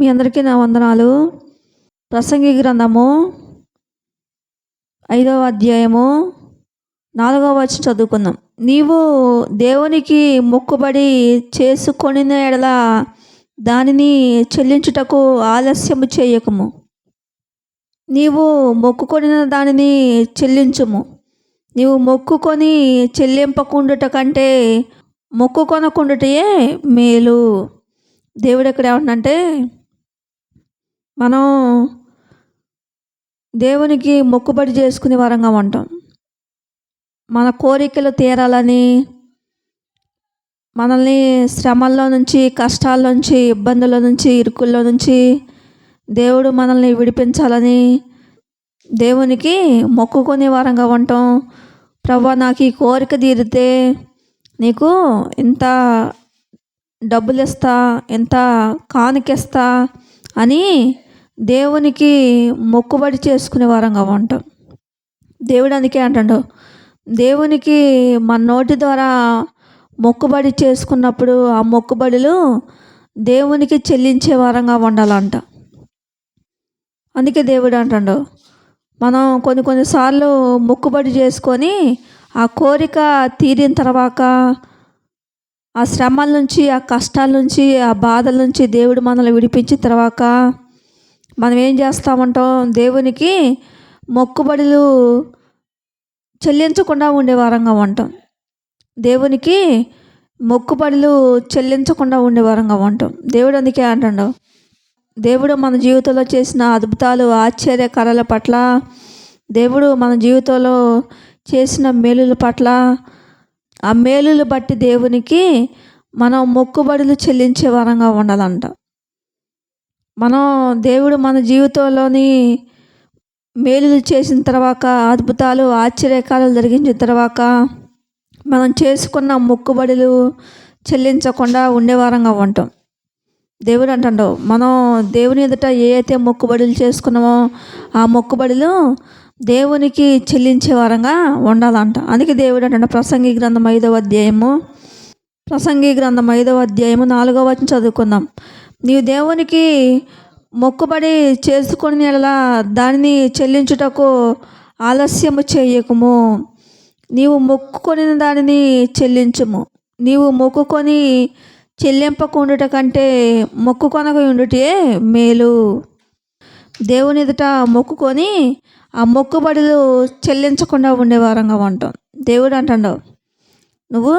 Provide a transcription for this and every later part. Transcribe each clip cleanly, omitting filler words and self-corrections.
మీ అందరికీ నా వందనాలు. ప్రసంగి గ్రంథము 5వ అధ్యాయము 4వ వచనం చదువుకుందాం. నీవు దేవునికి మొక్కుబడి చేసుకొనిన ఎడల దానిని చెల్లించుటకు ఆలస్యము చేయకుము. నీవు మొక్కుకొనిన దానిని చెల్లించుము. నీవు మొక్కుకొని చెల్లింపకుండుట కంటే మొక్కుకొనకుండుటయే మేలు. దేవుడు ఎక్కడ ఏమంటే, మనం దేవునికి మొక్కుబడి చేసుకునే వారంగా ఉంటాం. మన కోరికలు తీరాలని, మనల్ని శ్రమల్లో నుంచి, కష్టాల నుంచి, ఇబ్బందుల నుంచి, ఇరుకుల్లో నుంచి దేవుడు మనల్ని విడిపించాలని దేవునికి మొక్కుకునే వారంగా ఉంటాం. ప్రభువా, నాకు ఈ కోరిక తీరితే నీకు ఇంత డబ్బులు ఇస్తా, ఇంత కానుకిస్తా అని దేవునికి మొక్కుబడి చేసుకునే వారంగా ఉంటాం. దేవుడు అందుకే అంటాడు, దేవునికి మన నోటి ద్వారా మొక్కుబడి చేసుకున్నప్పుడు ఆ మొక్కుబడులు దేవునికి చెల్లించే వారంగా ఉండాలంట. అందుకే దేవుడు అంటాడు, మనం కొన్నిసార్లు మొక్కుబడి చేసుకొని ఆ కోరిక తీరిన తర్వాత, ఆ శ్రమల నుంచి, ఆ కష్టాల నుంచి, ఆ బాధల నుంచి దేవుడు మనల్ని విడిపించిన తర్వాత మనం ఏం చేస్తామంటాం? దేవునికి మొక్కుబడులు చెల్లించకుండా ఉండే వారంగా ఉంటాం. దేవునికి మొక్కుబడులు చెల్లించకుండా ఉండే వారంగా ఉంటాం. దేవుడు అందుకే అంటాడు, దేవుడు మన జీవితంలో చేసిన అద్భుతాలు, ఆశ్చర్యకరాల పట్ల, దేవుడు మన జీవితంలో చేసిన మేలుల పట్ల, ఆ మేలులు బట్టి దేవునికి మనం మొక్కుబడులు చెల్లించే వారంగా ఉండాలంట. దేవుడు మన జీవితంలోని మేలులు చేసిన తర్వాత, అద్భుతాలు, ఆశ్చర్యకారాలు జరిగించిన తర్వాత మనం చేసుకున్న మొక్కుబడులు చెల్లించకుండా ఉండేవారంగా ఉంటాం. దేవుడు అంటాడు, మనం దేవుని ఎదుట ఏ అయితే మొక్కుబడులు చేసుకున్నామో ఆ మొక్కుబడులు దేవునికి చెల్లించే వారంగా ఉండాలంట. అందుకే దేవుడు అంటాడు, ప్రసంగి గ్రంథం 5వ అధ్యాయము 4వ వచనం చదువుకుందాం. నీవు దేవునికి మొక్కుబడి చేసుకొని దానిని చెల్లించుటకు ఆలస్యము చేయకుము. నీవు మొక్కుకొని దానిని చెల్లించుము. నీవు మొక్కుకొని చెల్లింపకుండుట కంటే మొక్కుకొనక ఉండుటే మేలు. దేవుని ఎదుట మొక్కుకొని ఆ మొక్కుబడులు చెల్లించకుండా ఉండేవారంగా ఉంటాం. దేవుడు అంటాడు, నువ్వు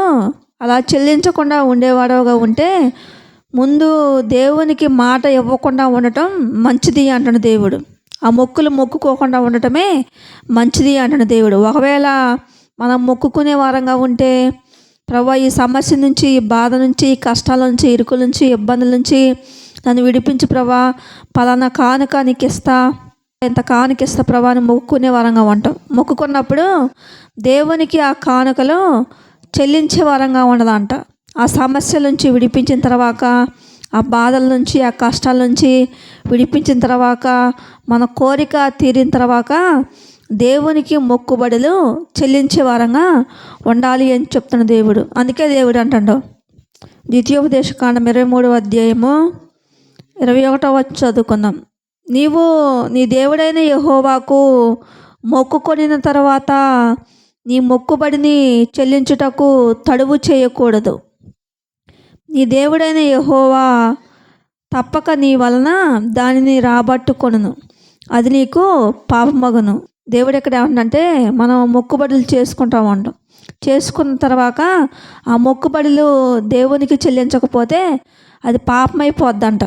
అలా చెల్లించకుండా ఉండేవాడుగా ఉంటే ముందు దేవునికి మాట ఇవ్వకుండా ఉండటం మంచిది అంటాడు దేవుడు. ఆ మొక్కులు మొక్కుకోకుండా ఉండటమే మంచిది అంటాడు దేవుడు. ఒకవేళ మనం మొక్కుకునే వారంగా ఉంటే, ప్రభువా, ఈ సమస్య నుంచి, ఈ బాధ నుంచి, ఈ కష్టాల నుంచి, ఇరుకుల నుంచి, ఇబ్బందుల నుంచి నన్ను విడిపించి ప్రభా, పలానా కానుక నీకు ఇస్తా, ఇంత కానుకిస్తా ప్రభా అని మొక్కుకునే వారంగా ఉంటాం. మొక్కుకున్నప్పుడు దేవునికి ఆ కానుకలు చెల్లించే వారంగా ఉండదంట. ఆ సమస్యల నుంచి విడిపించిన తర్వాత, ఆ బాధల నుంచి, ఆ కష్టాల నుంచి విడిపించిన తర్వాత, మన కోరిక తీరిన తర్వాత దేవునికి మొక్కుబడులు చెల్లించే వారంగా ఉండాలి అని చెప్తున్న దేవుడు. అందుకే దేవుడు అంటాడు, ద్వితీయోపదేశకాండం 23వ అధ్యాయము 21వ వచనం చదువుకుందాం. నీవు నీ దేవుడైన యెహోవాకు మొక్కుకొనిన తర్వాత నీ మొక్కుబడిని చెల్లించుటకు తడువు చేయకూడదు. నీ దేవుడైన యెహోవా తప్పక నీ వలన దానిని రాబట్టుకొనును, అది నీకు పాపమగును. దేవుడు ఎక్కడ ఏమంటే, మనం మొక్కుబడులు చేసుకుంటాం. చేసుకున్న తర్వాత ఆ మొక్కుబడులు దేవునికి చెల్లించకపోతే అది పాపమైపోద్దంట.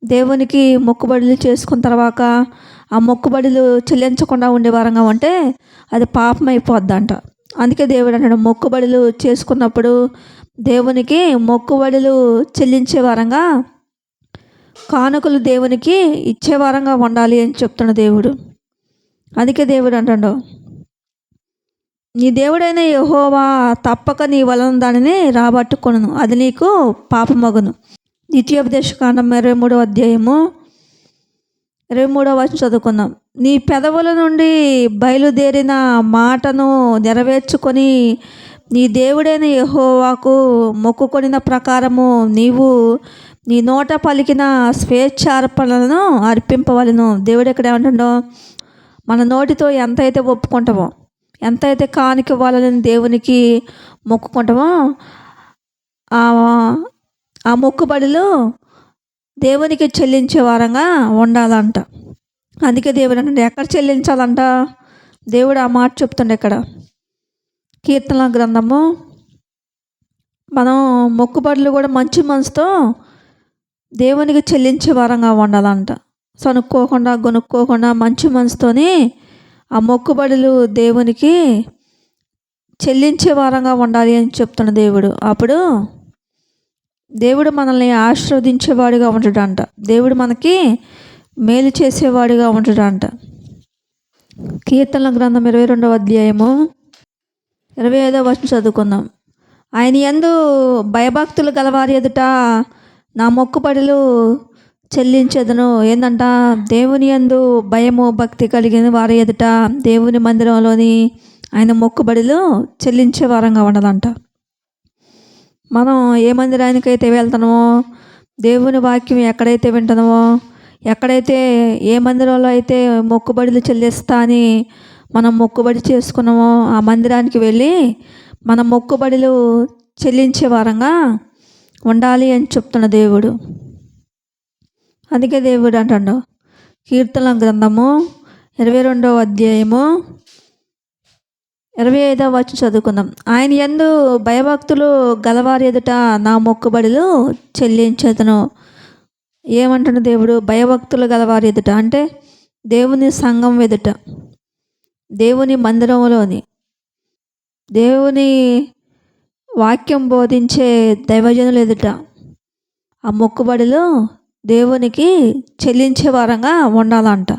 దేవునికి మొక్కుబడులు చేసుకున్న తర్వాత ఆ మొక్కుబడులు చెల్లించకుండా ఉండే వారంగా ఉంటే అది పాపమైపోద్దంట. అందుకే దేవుడు అంటాడు, మొక్కుబడులు చేసుకున్నప్పుడు దేవునికి మొక్కుబడులు చెల్లించే వారంగా, కానుకలు దేవునికి ఇచ్చే వారంగా ఉండాలి అని చెప్తున్న దేవుడు. అందుకే దేవుడు అంటాడు, నీ దేవుడైన యెహోవా తప్పక నీ వలన దానిని రాబట్టుకొనును, అది నీకు పాపమగును. ద్వితీయోపదేశకాండం 23వ అధ్యాయము 23వ వచనం చదువుకుందాం. నీ పెదవుల నుండి బయలుదేరిన మాటను నెరవేర్చుకొని నీ దేవుడైన యెహోవాకు మొక్కుకొనిన ప్రకారము నీవు నీ నోట పలికిన స్వేచ్ఛార్పణలను అర్పింపవలను. దేవుడు ఇక్కడ ఏమంటుండో, మన నోటితో ఎంతైతే ఒప్పుకుంటామో, ఎంతైతే కానుక ఇవ్వాలని దేవునికి మొక్కుకుంటామో ఆ మొక్కుబడులు దేవునికి చెల్లించే వారంగా ఉండాలంట. అందుకే దేవుడు అంటే ఎక్కడ చెల్లించాలంట, దేవుడు ఆ మాట చెప్తుండే ఇక్కడ కీర్తన గ్రంథము. మనం మొక్కుబడులు కూడా మంచి మనసుతో దేవునికి చెల్లించే వారంగా ఉండాలంట. సనుక్కోకుండా గొనుక్కోకుండా మంచి మనసుతోని ఆ మొక్కుబడులు దేవునికి చెల్లించే వారంగా ఉండాలి అని చెప్తున్న దేవుడు. అప్పుడు దేవుడు మనల్ని ఆశీర్వదించేవాడిగా ఉంటాడంట. దేవుడు మనకి మేలు చేసేవాడిగా ఉంటాడంట. కీర్తనల గ్రంథం 22వ అధ్యాయము 25వ వచనం చదువుకుందాం. ఆయన యందు భయభక్తులు గలవారి ఎదుట నా మొక్కుబడులు చెల్లించెదను. ఏందంట, దేవుని యందు భయము భక్తి కలిగిన వారి ఎదుట దేవుని మందిరంలోని ఆయన మొక్కుబడులు చెల్లించే వారంగా ఉండదంట. మనం ఏ మందిరానికైతే వెళ్తున్నామో, దేవుని వాక్యం ఎక్కడైతే వింటున్నామో, ఎక్కడైతే ఏ మందిరంలో అయితే మొక్కుబడులు చెల్లిస్తా అని మనం మొక్కుబడి చేసుకున్నామో ఆ మందిరానికి వెళ్ళి మన మొక్కుబడులు చెల్లించే వారంగా ఉండాలి అని చెప్తున్న దేవుడు. అందుకే దేవుడు అంటాడు కీర్తన గ్రంథము 22వ అధ్యాయము 25వ వచనం చదువుకుందాం. ఆయన యందు భయభక్తులు గలవారి ఎదుట నా మొక్కుబడులు చెల్లించెదను. ఏమంటున్న దేవుడు, భయభక్తులు గలవారి ఎదుట అంటే దేవుని సంఘం ఎదుట, దేవుని మందిరంలోని, దేవుని వాక్యం బోధించే దైవజనులు ఎదుట ఆ మొక్కుబడులు దేవునికి చెల్లించే వారంగా ఉండాలంట.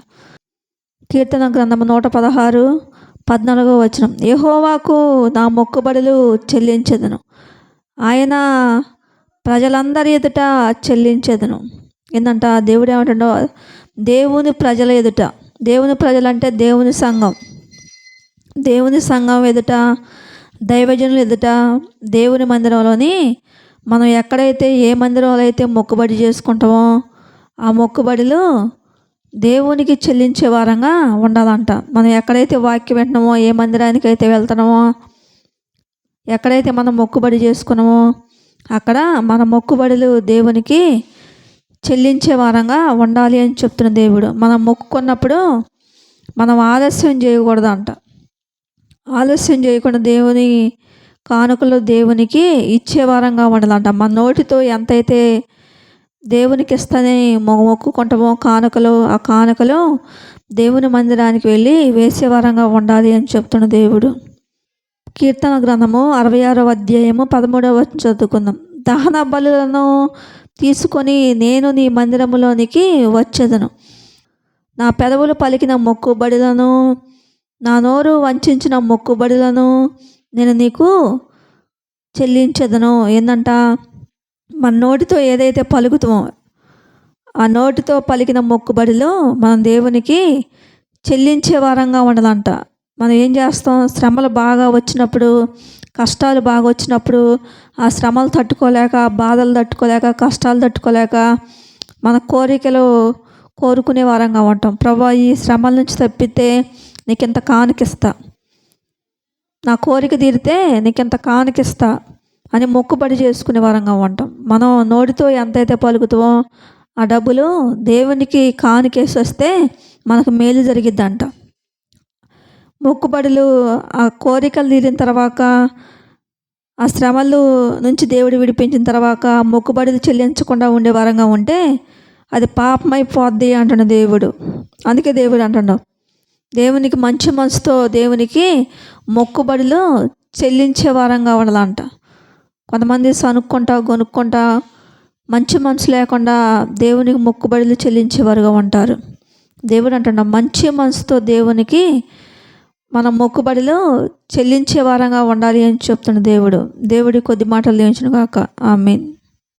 కీర్తన గ్రంథము 116:14వ వచనం. యెహోవాకు నా మొక్కుబడులు చెల్లించెదను, ఆయన ప్రజలందరి ఎదుట చెల్లించెదను. ఏంటంట, దేవుడు ఏమంటాడో, దేవుని ప్రజల ఎదుట, దేవుని ప్రజలు అంటే దేవుని సంఘం, దేవుని సంఘం ఎదుట, దైవజనుల ఎదుట, దేవుని మందిరంలోని మనం ఎక్కడైతే ఏ మందిరంలో అయితే మొక్కుబడి చేసుకుంటామో ఆ మొక్కుబడులు దేవునికి చెల్లించే వారంగా ఉండాలంట. మనం ఎక్కడైతే వాక్యం వింటున్నామో, ఏ మందిరానికి అయితే వెళ్తున్నామో, ఎక్కడైతే మనం మొక్కుబడి చేసుకున్నామో అక్కడ మన మొక్కుబడులు దేవునికి చెల్లించే వారంగా ఉండాలి అని చెప్తున్న దేవుడు. మనం మొక్కుకున్నప్పుడు మనం ఆలస్యం చేయకూడదంట. ఆలస్యం చేయకుండా దేవుని కానుకలు దేవునికి ఇచ్చే వారంగా ఉండాలంట. మన నోటితో ఎంతైతే దేవునికి ఇస్తానే మొక్కుకుంటామో కానుకలు, ఆ కానుకలు దేవుని మందిరానికి వెళ్ళి వేసేవారంగా ఉండాలి అని చెప్తున్న దేవుడు. కీర్తన గ్రంథము 66వ అధ్యాయము 13వ వచనం చదువుకుందాం. దహన బలులను తీసుకొని నేను నీ మందిరములోనికి వచ్చేదను, నా పెదవులు పలికిన మొక్కుబడులను, నా నోరు వంచిన మొక్కుబడులను నేను నీకు చెల్లించెదను. ఏందంట, మన నోటితో ఏదైతే పలుకుతామో ఆ నోటితో పలికిన మొక్కుబడిలో మనం దేవునికి చెల్లించే వారంగా ఉండాలంట. మనం ఏం చేస్తాం, శ్రమలు బాగా వచ్చినప్పుడు, కష్టాలు బాగా వచ్చినప్పుడు, ఆ శ్రమలు తట్టుకోలేక, బాధలు తట్టుకోలేక, కష్టాలు తట్టుకోలేక మన కోరికలు కోరుకునే వారంగా ఉంటాం. ప్రభువా, ఈ శ్రమల నుంచి తప్పితే నీకింత కానుకిస్తా, నా కోరిక తీరితే నీకింత కానుకిస్తా అని మొక్కుబడి చేసుకునే వారంగా ఉంటాం. మనం నోటితో ఎంతైతే పలుకుతామో ఆ డబ్బులు దేవునికి కానుకేసి వస్తే మనకు మేలు జరిగిద్దంట. మొక్కుబడులు ఆ కోరికలు తీరిన తర్వాత, ఆ శ్రమలు నుంచి దేవుడు విడిపించిన తర్వాత మొక్కుబడులు చెల్లించకుండా ఉండే వారంగా ఉంటే అది పాపమైపోద్ది అంటున్న దేవుడు. అందుకే దేవుడు అంటున్నాడు, దేవునికి మంచి మనసుతో దేవునికి మొక్కుబడులు చెల్లించే వారంగా ఉండాలంట. కొంతమంది సనుక్కుంటా గొనుక్కుంటా మంచి మనసు లేకుండా దేవునికి మొక్కుబడులు చెల్లించేవారుగా ఉంటారు. దేవుడు అంటున్నా, మంచి మనసుతో దేవునికి మన మొక్కుబడులు చెల్లించే వారంగా ఉండాలి అని చెప్తున్న దేవుడు. దేవుడి కొద్ది మాటలు దీవించును గాక. ఆమేన్.